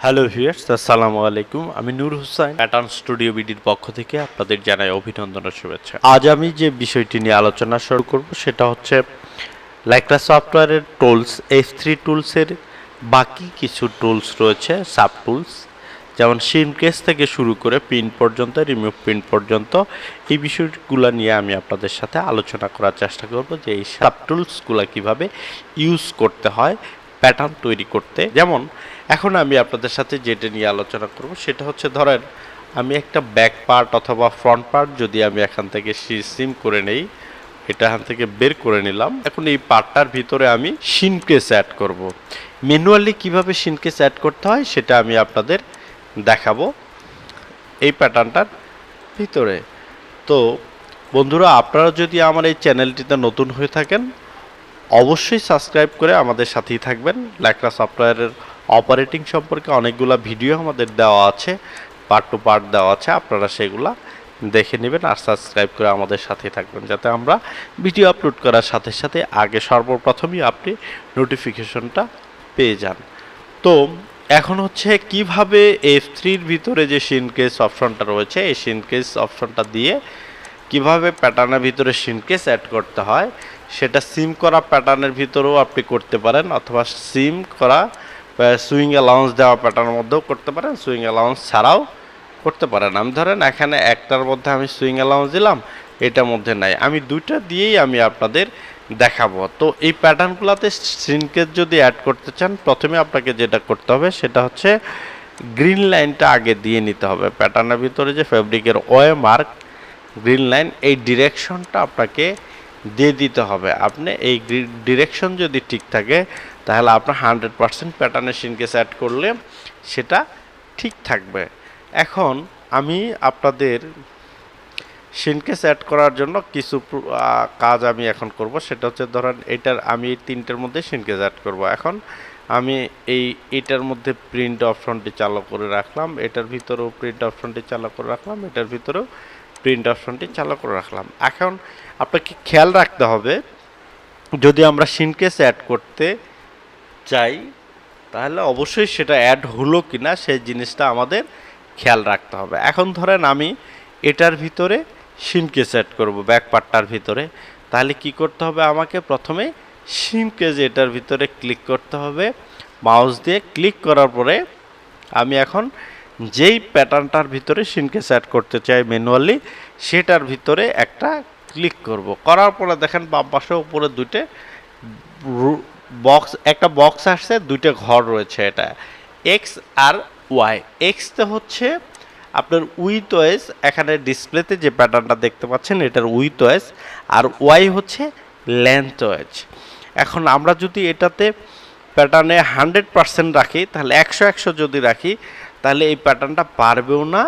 Hello viewers, আসসালামু আলাইকুম। আমি নূর হোসেন, প্যাটার্ন স্টুডিওবিডির পক্ষ থেকে আপনাদের জানাই অভিনন্দন ও শুভেচ্ছা। আজ আমি যে বিষয়টি নিয়ে আলোচনা শুরু করব সেটা হচ্ছে ল্যাক্রা সফটওয়্যারের টুলস F3 টুলসের বাকি কিছু টুলস রয়েছে, সাব টুলস, যেমন শিনকেস থেকে শুরু করে প্রিন্ট পর্যন্ত, রিমুভ প্রিন্ট পর্যন্ত। এই বিষয়গুলো নিয়ে আমি আপনাদের সাথে আলোচনা করার চেষ্টা করব যে এই সাব টুলসগুলো কীভাবে ইউজ করতে হয় প্যাটার্ন তৈরি করতে। যেমন এখন আমি আপনাদের সাথে যেটা নিয়ে আলোচনা করব সেটা হচ্ছে, ধরেন আমি একটা ব্যাক পার্ট অথবা ফ্রন্ট পার্ট যদি আমি এখান থেকে সিম করে নেই, এটা এখান থেকে বের করে নিলাম। এখন এই পার্টটার ভিতরে আমি শিনকেস অ্যাড করব। ম্যানুয়ালি কিভাবে শিনকেস অ্যাড করতে হয় সেটা আমি আপনাদের দেখাবো এই প্যাটার্নটার ভিতরে। তো বন্ধুরা, আপনারা যদি আমার এই চ্যানেলটিতে নতুন হয়ে থাকেন অবশ্যই সাবস্ক্রাইব করে আমাদের সাথেই থাকবেন। ল্যাক্রা সফটওয়্যারের অপারেটিং সম্পর্কে অনেকগুলো ভিডিও আমাদের দেওয়া আছে, পার্ট টু পার্ট দেওয়া আছে, আপনারা সেগুলা দেখে নেবেন আর সাবস্ক্রাইব করে আমাদের সাথেই থাকবেন, যাতে আমরা ভিডিও আপলোড করার সাথে সাথে আগে সর্বপ্রথমই আপনি নোটিফিকেশনটা পেয়ে যান। তো এখন হচ্ছে কিভাবে F3-র ভিতরে যে শিনকেস অপশনটা রয়েছে, এই শিনকেস অপশনটা দিয়ে কিভাবে প্যাটার্নের ভিতরে শিনকেস অ্যাড করতে হয় সেটা সিম করা প্যাটার্নের ভিতরেও আপনি করতে পারেন, অথবা সিম করা সুইং অ্যালাউন্স দেওয়া প্যাটার্নের মধ্যেও করতে পারেন, সুইং অ্যালাউন্স ছাড়াও করতে পারেন। আমি ধরেন এখানে একটার মধ্যে আমি সুইং অ্যালাউন্স দিলাম, এটার মধ্যে নাই, আমি দুইটা দিয়েই আমি আপনাদের দেখাবো। তো এই প্যাটার্নগুলোতে শিনকেস যদি অ্যাড করতে চান, প্রথমে আপনাকে যেটা করতে হবে সেটা হচ্ছে গ্রিন লাইনটা আগে দিয়ে নিতে হবে। প্যাটার্নের ভিতরে যে ফেব্রিকের ওয়ে মার্ক গ্রিন লাইন, এই ডিরেকশনটা আপনাকে দিয়ে দিতে হবে। আপনি এই ডিরেকশন যদি ঠিক থাকে তাহলে আপনার 100% প্যাটার্নের শিনকেস অ্যাড করলে সেটা ঠিক থাকবে। এখন আমি আপনাদের শিনকেস অ্যাড করার জন্য কিছু কাজ আমি এখন করব, সেটা হচ্ছে ধরেন আমি এই তিনটের মধ্যে শিনকেস অ্যাড করব। এখন আমি এইটার মধ্যে প্রিন্ট অপশনটি চালু করে রাখলাম, এটার ভিতরেও প্রিন্ট অপশনটি চালু করে রাখলাম, এটার ভিতরেও প্রিন্ট অপশনটি চালু করে রাখলাম। এখন আপনাকে খেয়াল রাখতে হবে, যদি আমরা শিনকেস অ্যাড করতে চাই তাহলে অবশ্যই সেটা অ্যাড হলো কিনা সেই জিনিসটা আমাদের খেয়াল রাখতে হবে। এখন ধরেন আমি এটার ভিতরে শিনকেস অ্যাড করব ব্যাক পার্টটার ভিতরে, তাহলে কি করতে হবে, আমাকে প্রথমে শিনকেস এটার ভিতরে ক্লিক করতে হবে। মাউস দিয়ে ক্লিক করার পরে আমি এখন যেই প্যাটার্নটার ভিতরে শিনকেস অ্যাড করতে চাই ম্যানুয়ালি, সেটার ভিতরে একটা ক্লিক করব। করার পরে দেখেন বাম পাশে উপরে দুইটা বক্স, একটা বক্স আসছে, দুইটা ঘর রয়েছে। এটা এক্স আর ওয়াই। এক্সতে হচ্ছে আপনার উইথ ওয়েজ, এখানে ডিসপ্লেতে যে প্যাটার্নটা দেখতে পাচ্ছেন এটার উইথ ওয়েজ, আর ওয়াই হচ্ছে লেন্থ ওয়েজ। এখন আমরা যদি এটাতে প্যাটার্নে 100% রাখি, তাহলে 100 যদি রাখি তাহলে এই প্যাটার্নটা বাড়বেও না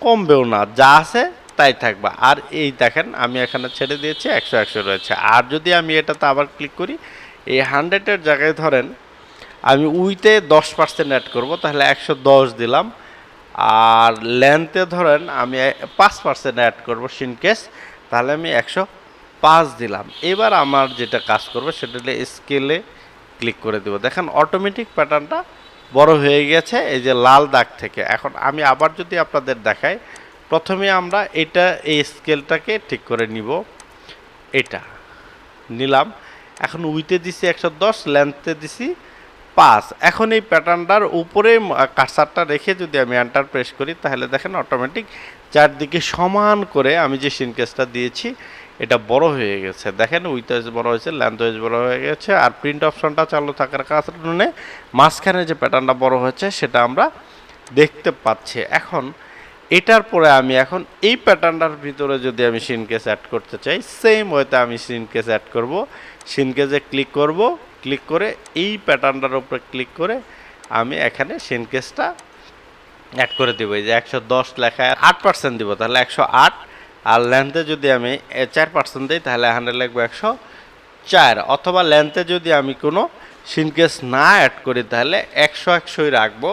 কমবেও না, যা আছে তাই থাকবে। আর এই দেখেন আমি এখানে ছেড়ে দিয়েছি, 100 রয়েছে। আর যদি আমি এটাতে আবার ক্লিক করি, এই 100-এর জায়গায় ধরেন আমি উইতে 10% অ্যাড করব, তাহলে 110 দিলাম। আর লেন্থে ধরেন আমি 5% অ্যাড করব শিনকেস, তাহলে আমি 105 দিলাম। এবার আমার যেটা কাজ করবে সেটা হলে স্কেলে ক্লিক করে দেব। দেখেন অটোমেটিক প্যাটার্নটা বড় হয়ে গেছে এই যে লাল দাগ থেকে। এখন আমি আবার যদি আপনাদের দেখাই, প্রথমে আমরা এই স্কেলটাকে ঠিক করে নিব, এটা নিলাম। এখন উইতে দিছি 110, লেন্থে দিছি 5। এখন এই প্যাটার্নটার উপরে কার্সারটা রেখে যদি আমি এন্টার প্রেস করি, তাহলে দেখেন অটোমেটিক চারদিকে সমান করে আমি যে শিনকেসটা দিয়েছি এটা বড় হয়ে গেছে। দেখেন উইথ ওয়েজ বড় হয়েছে, লেন্থ ওয়েজ বড় হয়ে গেছে, আর প্রিন্ট অপশনটা চালু থাকার কারণে মাঝখানে যে প্যাটার্নটা বড় হয়েছে সেটা আমরা দেখতে পাচ্ছি। এখন এটার পরে আমি এখন এই প্যাটার্নটার ভিতরে যদি আমি শিনকেস অ্যাড করতে চাই, সেম ওয়েতে আমি শিনকেস অ্যাড করব। শিনকেসে ক্লিক করব, ক্লিক করে এই প্যাটার্নটার উপরে ক্লিক করে আমি এখানে শিনকেসটা অ্যাড করে দেবো। এই যে 110 লেখা 8% দিব, তাহলে 108। আর লেন্থে যদি আমি 4% দিই তাহলে এখানে লিখবো 104। অথবা লেন্থে যদি আমি কোনো শিনকেস না অ্যাড করি তাহলে 100 রাখবো।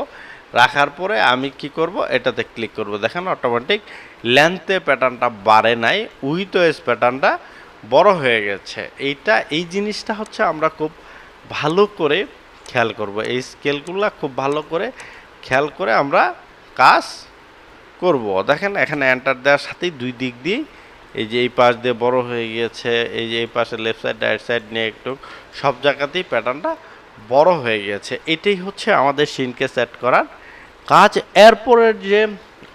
রাখার পরে আমি কি করব, এটাতে ক্লিক করব। দেখেন অটোমেটিক লেন্থে প্যাটার্নটা বাড়ে নাই, উইথ ওয়েজ প্যাটার্নটা বড় হয়ে গেছে। এই জিনিসটা হচ্ছে আমরা খুব ভালো করে খেয়াল করব, এই স্কেলগুলো খুব ভালো করে খেয়াল করে আমরা কাজ করব। দেখেন এখানে এন্টার দেওয়ার সাথেই দুই দিক দিয়ে এই যে এই পাশ দিয়ে বড় হয়ে গিয়েছে, এই যে এই পাশে লেফট সাইড রাইট সাইড নিয়ে একটু সব জায়গাতেই প্যাটার্নটা বড় হয়ে গিয়েছে। এটাই হচ্ছে আমাদের সিনকে সেট করার কাজ। এরপরের যে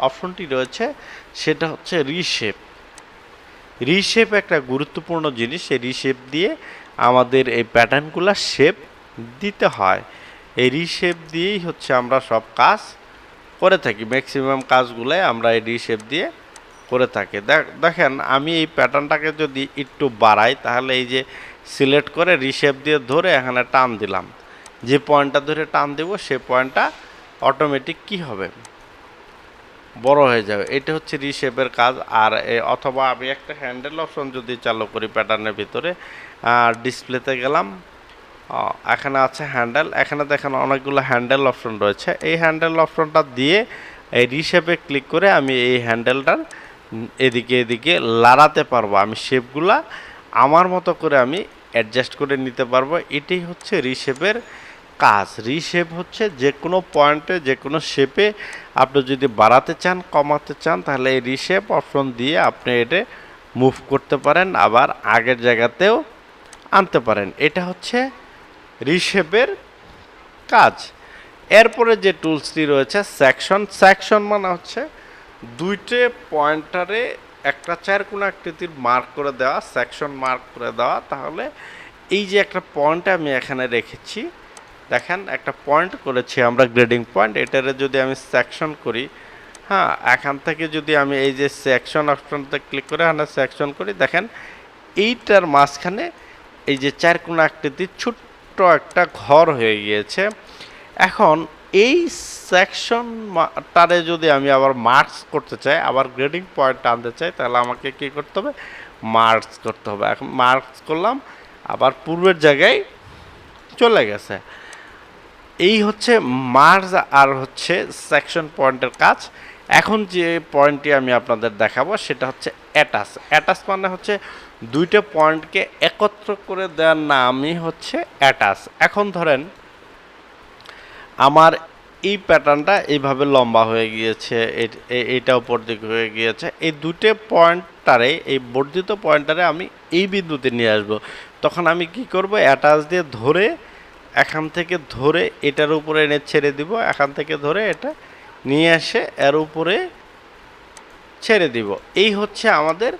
অপশনটি রয়েছে সেটা হচ্ছে রিশেপ। রিশেপ একটা গুরুত্বপূর্ণ জিনিস। এই রিশেপ দিয়ে আমাদের এই প্যাটার্নগুলো শেপ দিতে হয়। এই রিশেপ দিয়েই হচ্ছে আমরা সব কাজ করে থাকি, ম্যাক্সিমাম কাজগুলোই আমরা এই রিশেপ দিয়ে করে থাকি। দেখেন আমি এই প্যাটার্নটাকে যদি একটু বাড়াই তাহলে এই যে সিলেক্ট করে রিশেপ দিয়ে ধরে এখানে টান দিলাম, যে পয়েন্টটা ধরে টান দেব সে পয়েন্টটা অটোমেটিক কি হবে, বড় হয়ে যাবে। এটা হচ্ছে রিশেপের কাজ। আর অথবা আমি একটা হ্যান্ডেল অপশন যদি চালু করি প্যাটার্নের ভিতরে, ডিসপ্লেতে গেলাম, এখানে আছে হ্যান্ডেল, এখানে দেখেন অনেকগুলো হ্যান্ডেল অপশন রয়েছে। এই হ্যান্ডেল অপশনটা দিয়ে এই রিশেপে ক্লিক করে আমি এই হ্যান্ডেলটার এদিকে এদিকে লাড়াতে পারবো। আমি শেপগুলা আমার মতো করে আমি অ্যাডজাস্ট করে নিতে পারবো। এটাই হচ্ছে রিশেপের কাজ। রিশেপ হচ্ছে যে কোনো পয়েন্টে যে কোনো শেপে আপনি যদি বাড়াতে চান কমাতে চান তাহলে এই রিশেপ অপশন দিয়ে আপনি এটা মুভ করতে পারেন, আবার আগের জায়গাতেও আনতে পারেন। এটা হচ্ছে রিশেপের কাজ। এরপরে যে টুলসটি রয়েছে সেকশন। সেকশন মানে হচ্ছে দুইটে পয়েন্টারে একটা চারকোনা আকৃতির মার্ক করে দেওয়া, সেকশন মার্ক করে দেওয়া। তাহলে এই যে একটা পয়েন্ট আমি এখানে রেখেছি, দেখেন একটা পয়েন্ট করেছি আমরা গ্রেডিং পয়েন্ট, এটারে যদি আমি সেকশন করি, হ্যাঁ এখান থেকে যদি আমি এই যে সেকশন অপশনতে ক্লিক করে এখানে সেকশন করি, দেখেন এইটার মাঝখানে এই যে চারকোনা আকৃতির ছোট্ট একটা ঘর হয়ে গিয়েছে। এখন এই সেকশনটারে যদি আমি আবার মার্কস করতে চাই, আবার গ্রেডিং পয়েন্ট আনতে চাই, তাহলে আমাকে কী করতে হবে, মার্কস করতে হবে। এখন মার্কস করলাম, আবার পূর্বের জায়গায় চলে গেছে। এই হচ্ছে মার্জ আর হচ্ছে সেকশন পয়েন্টের কাজ। এখন যে পয়েন্টটি আমি আপনাদের দেখাবো সেটা হচ্ছে অ্যাটাচ। অ্যাটাচ মানে হচ্ছে দুইটা পয়েন্টকে একত্র করে দেওয়ার নামই হচ্ছে অ্যাটাচ। এখন ধরেন আমার এই প্যাটার্নটা এইভাবে লম্বা হয়ে গিয়েছে, এইটা উপর দিকে হয়ে গিয়েছে। এই দুটো পয়েন্টটারে, এই বর্ধিত পয়েন্টটারে আমি এই বিন্দুতে নিয়ে আসব। তখন আমি কি করব, অ্যাটাচ দিয়ে ধরে এখান থেকে ধরে এটার উপরে এনে ছেড়ে দিব, এখান থেকে ধরে এটা নিয়ে এসে এর উপরে ছেড়ে দিব। এই হচ্ছে আমাদের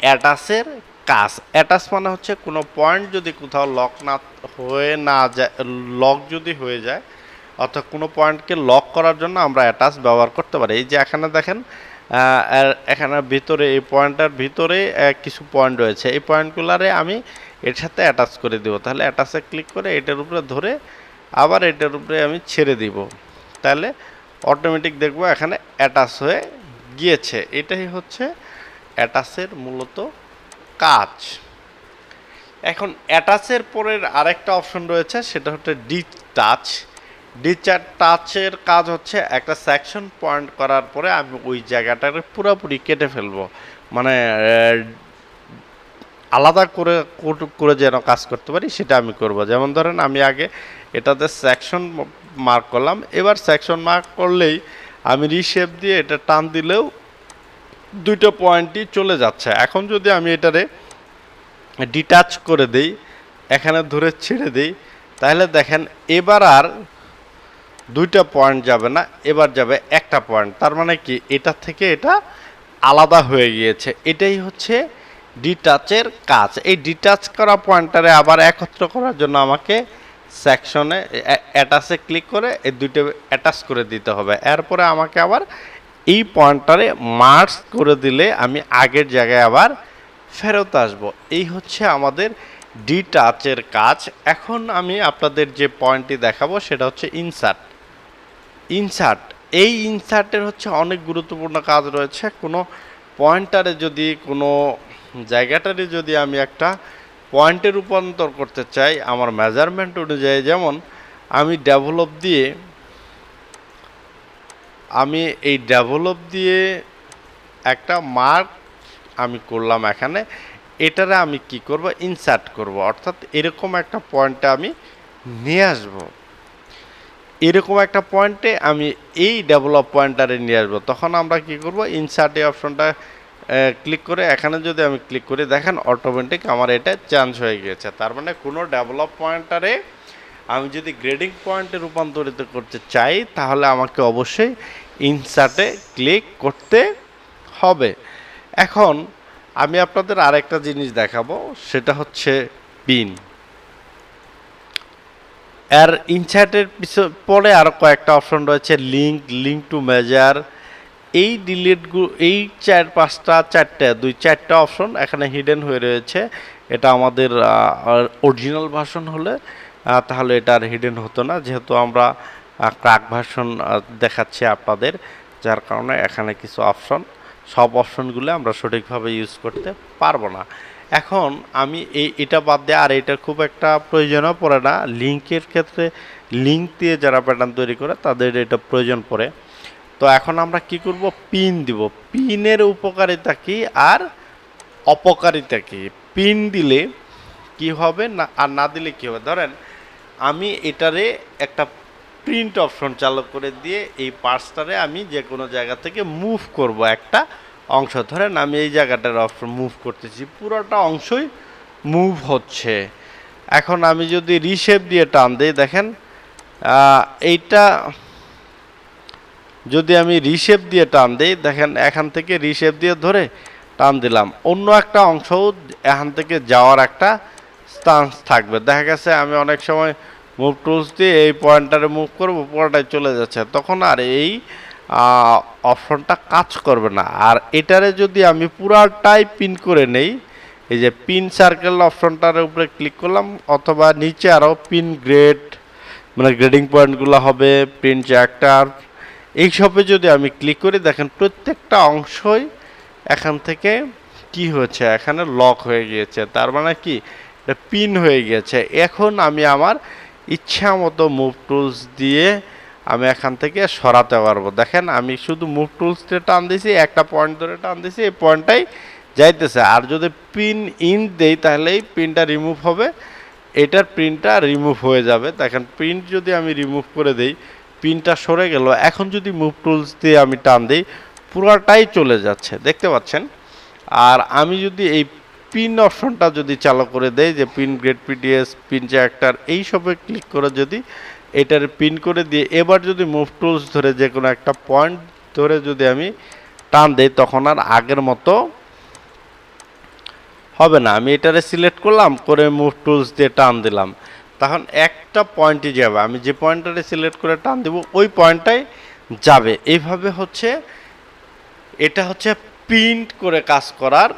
অ্যাটাচের কাজ। অ্যাটাচ মানে হচ্ছে কোনো পয়েন্ট যদি কোথাও লক না যায়, লক যদি হয়ে যায়, অর্থাৎ কোনো পয়েন্টকে লক করার জন্য আমরা অ্যাটাচ ব্যবহার করতে পারি। এই যে এখানে দেখেন এখানে ভিতরে এই পয়েন্টটার ভিতরে কিছু পয়েন্ট রয়েছে, এই পয়েন্টগুলারে আমি এর সাথে অ্যাটাচ করে দেব। তাহলে অ্যাটাচে ক্লিক করে এটার উপরে ধরে আবার এটার উপরে আমি ছেড়ে দিব, তাহলে অটোমেটিক দেখবো এখানে অ্যাটাচ হয়ে গিয়েছে। এটাই হচ্ছে অ্যাটাচের মূলত কাজ। এখন অ্যাটাচের পরের আরেকটা অপশন রয়েছে, সেটা হচ্ছে ডিটাচ। ডিটাচের কাজ হচ্ছে একটা সেকশন পয়েন্ট করার পরে আমি ওই জায়গাটাকে পুরোপুরি কেটে ফেলবো, মানে আলাদা করে করে যেন কাজ করতে পারি সেটা আমি করব। যেমন ধরেন আমি আগে এটাতে সেকশন মার্ক করলাম, এবার সেকশন মার্ক করলেই আমি রিশেপ দিয়ে এটা টান দিলেও দুইটা পয়েন্টই চলে যাচ্ছে। এখন যদি আমি এটারে ডিটাচ করে দেই, এখানে ধরে ছেড়ে দেই, তাহলে দেখেন এবার আর দুইটা পয়েন্ট যাবে না, এবার যাবে একটা পয়েন্ট। তার মানে কি, এটা থেকে এটা আলাদা হয়ে গিয়েছে। এটাই হচ্ছে ডিটাচের কাজ। এই ডিটাচ করা পয়েন্টারে আবার একত্র করার জন্য আমাকে সেকশনে অ্যাটাচে ক্লিক করে এই দুইটা অ্যাটাচ করে দিতে হবে। এরপরে আমাকে আবার এই পয়েন্টারে মার্জ করে দিলে আমি আগের জায়গায় আবার ফেরত আসব। এই হচ্ছে আমাদের ডিটাচের কাজ। এখন আমি আপনাদের যে পয়েন্টটি দেখাবো সেটা হচ্ছে ইনসার্ট। ইনসার্ট, এই ইনসার্টের হচ্ছে অনেক গুরুত্বপূর্ণ কাজ রয়েছে। কোনো পয়েন্টারে যদি কোনো জায়গাটারে যদি আমি একটা পয়েন্টে রূপান্তর করতে চাই আমার মেজারমেন্ট অনুযায়ী, যেমন আমি ডেভেলপ দিয়ে একটা মার্ক আমি করলাম এখানে, এটারে আমি কি করব, ইনসার্ট করব, অর্থাৎ এরকম একটা পয়েন্টে আমি নিয়ে আসব। এরকম একটা পয়েন্টে আমি এই ডেভেলপ পয়েন্টারে নিয়ে আসবো। তখন আমরা কি করব, ইনসার্ট এই অপশনটা ক্লিক করে এখানে যদি আমি ক্লিক করি, দেখেন অটোমেটিক আমার এটা চেঞ্জ হয়ে গিয়েছে। তার মানে কোনো ডেভেলপ পয়েন্টারে আমি যদি গ্রেডিং পয়েন্টে রূপান্তরিত করতে চাই তাহলে আমাকে অবশ্যই ইনসার্টে ক্লিক করতে হবে। এখন আমি আপনাদের আরেকটা জিনিস দেখাবো, সেটা হচ্ছে পিন। এর ইনসার্টের পরে আরও কয়েকটা অপশন রয়েছে, লিঙ্ক টু মেজার। এই এই 4-5টা অপশন এখানে হিডেন হয়ে রয়েছে। এটা আমাদের অরিজিনাল ভার্সন হলে তাহলে এটা আর হিডেন হতো না, যেহেতু আমরা ক্র্যাক ভার্সন দেখাচ্ছি আপনাদের, যার কারণে এখানে কিছু অপশন, সব অপশনগুলো আমরা সঠিকভাবে ইউজ করতে পারবো না। এখন আমি এটা বাদ দিয়ে, আর এটা খুব একটা প্রয়োজনও পড়ে না, লিঙ্কের ক্ষেত্রে লিঙ্ক দিয়ে যারা প্যাটার্ন তৈরি করে তাদের এটা প্রয়োজন পড়ে। তো এখন আমরা কি করব, পিন দিব। পিনের উপকারিতা কি আর অপকারিতা কি? পিন দিলে কি হবে না, আর না দিলে কি হবে? ধরেন আমি এটারে একটা প্রিন্ট অপশন চালু করে দিয়ে এই পার্টসটারে আমি যে কোনো জায়গা থেকে মুভ করব একটা অংশ। ধরেন আমি এই জায়গাটার অপশন মুভ করতেছি, পুরোটা অংশই মুভ হচ্ছে। এখন আমি যদি রিশেপ দিয়ে টান দিই, দেখেন এইটা যদি আমি রিশেপ দিয়ে টান দিই, দেখেন এখান থেকে রিশেপ দিয়ে ধরে টান দিলাম, অন্য একটা অংশও এখান থেকে যাওয়ার একটা চান্স থাকবে। দেখা গেছে আমি অনেক সময় মুভ টুলস দিয়ে এই পয়েন্টারে মুভ করবো, পুরোটাই চলে যাচ্ছে, তখন আর এই অপশনটা কাজ করবে না। আর এটারে যদি আমি পুরাটাই পিন করে নেই, এই যে পিন সার্কেল অপশনটার উপরে ক্লিক করলাম, অথবা নিচে আরও পিন গ্রেড, মানে গ্রেডিং পয়েন্টগুলো হবে, পিন চ্যাক্টার, এইসবে যদি আমি ক্লিক করি, দেখেন প্রত্যেকটা অংশই এখান থেকে কি হচ্ছে, এখানে লক হয়ে গিয়েছে। তার মানে কি, এটা পিন হয়ে গিয়েছে। এখন আমি আমার ইচ্ছা মতো মুভ টুলস দিয়ে আমি এখান থেকে সরাতে পারবো। দেখেন আমি শুধু মুভ টুলস দিয়ে টান দিয়েছি, একটা পয়েন্ট ধরে টান দিয়েছি, এই পয়েন্টটাই যাইতেছে। আর যদি পিন ইন দেই তাহলে এই পিনটা রিমুভ হবে, এটার পিনটা রিমুভ হয়ে যাবে। দেখেন প্রিন্ট যদি আমি রিমুভ করে দেই, পিনটা সরে গেল। এখন যদি মুভ টুলস দিয়ে আমি টান দিই, পুরোটাই চলে যাচ্ছে, দেখতে পাচ্ছেন। আর আমি যদি এই পিন অপশনটা যদি চালু করে দেই, যে পিন গ্রেড, পিডিএস, পিন চ্যাক্টার, এইসবে ক্লিক করে যদি এটার পিন করে দিয়ে এবার যদি মুভ টুলস ধরে যে কোনো একটা পয়েন্ট ধরে যদি আমি টান দেই, তখন আর আগের মতো হবে না। আমি এটারে সিলেক্ট করলাম, করে মুভ টুলস দিয়ে টান দিলাম, তখন একটা পয়েন্টই যাবে। আমি যে পয়েন্টটারে সিলেক্ট করে টান দেব ওই পয়েন্টটাই যাবে। এইভাবে হচ্ছে, এটা হচ্ছে প্রিন্ট করে কাজ করার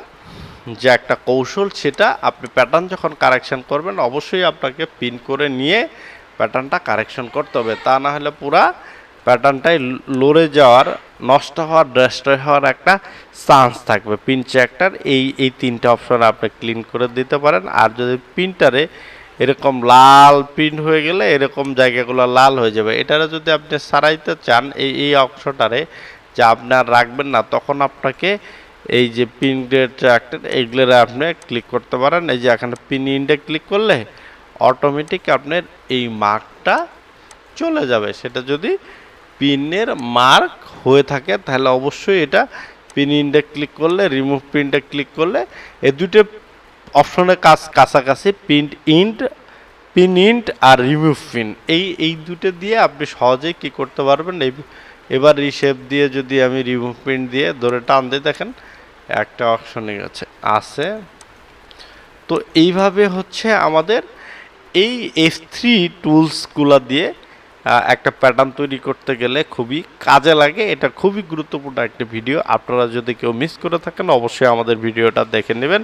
যে একটা কৌশল। সেটা আপনি প্যাটার্ন যখন কারেকশন করবেন অবশ্যই আপনাকে পিন করে নিয়ে প্যাটার্নটা কারেকশন করতে হবে, তা না হলে পুরা প্যাটার্নটাই লড়ে যাওয়ার, নষ্ট হওয়ার, ডেস্ট্রয় হওয়ার একটা চান্স থাকবে। পিন চ্যাক্টার এই তিনটা অপশন আপনি ক্লিন করে দিতে পারেন। আর যদি পিনটারে এরকম লাল প্রিন্ট হয়ে গেলে এরকম জায়গাগুলো লাল হয়ে যাবে, এটারে যদি আপনি সারাইতে চান এই অংশটারে যে আপনার রাখবেন না, তখন আপনাকে এই যে পিন গ্রেড চ্যাক্টার এইগুলোর আপনি ক্লিক করতে পারেন। এই যে এখানে পিন ইন্ডে ক্লিক করলে অটোমেটিক আপনার এই মার্কটা চলে যাবে। সেটা যদি পিনের মার্ক হয়ে থাকে তাহলে অবশ্যই এটা পিন ইন্ডে ক্লিক করলে, রিমুভ পিনটা ক্লিক করলে, এই দুটো অপশনের কাছাকাছি পিন ইন্ট আর রিমুভ পিন, এই দুটো দিয়ে আপনি সহজেই কি করতে পারবেন। এবার রিশেপ দিয়ে যদি আমি রিমুভ পিন দিয়ে ধরে টান দিই, দেখেন একটা অপশনে আছে। তো এইভাবে হচ্ছে আমাদের এই F3 টুলসগুলো দিয়ে একটা প্যাটার্ন তৈরি করতে গেলে খুবই কাজে লাগে। এটা খুবই গুরুত্বপূর্ণ একটা ভিডিও, আপনারা যদি কেউ মিস করে থাকেন অবশ্যই আমাদের ভিডিওটা দেখে নেবেন।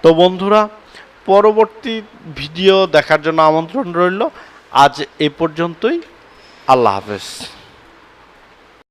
তো বন্ধুরা, পরবর্তী ভিডিও দেখার জন্য আমন্ত্রণ রইল। আজ এ পর্যন্তই, আল্লাহ হাফেজ।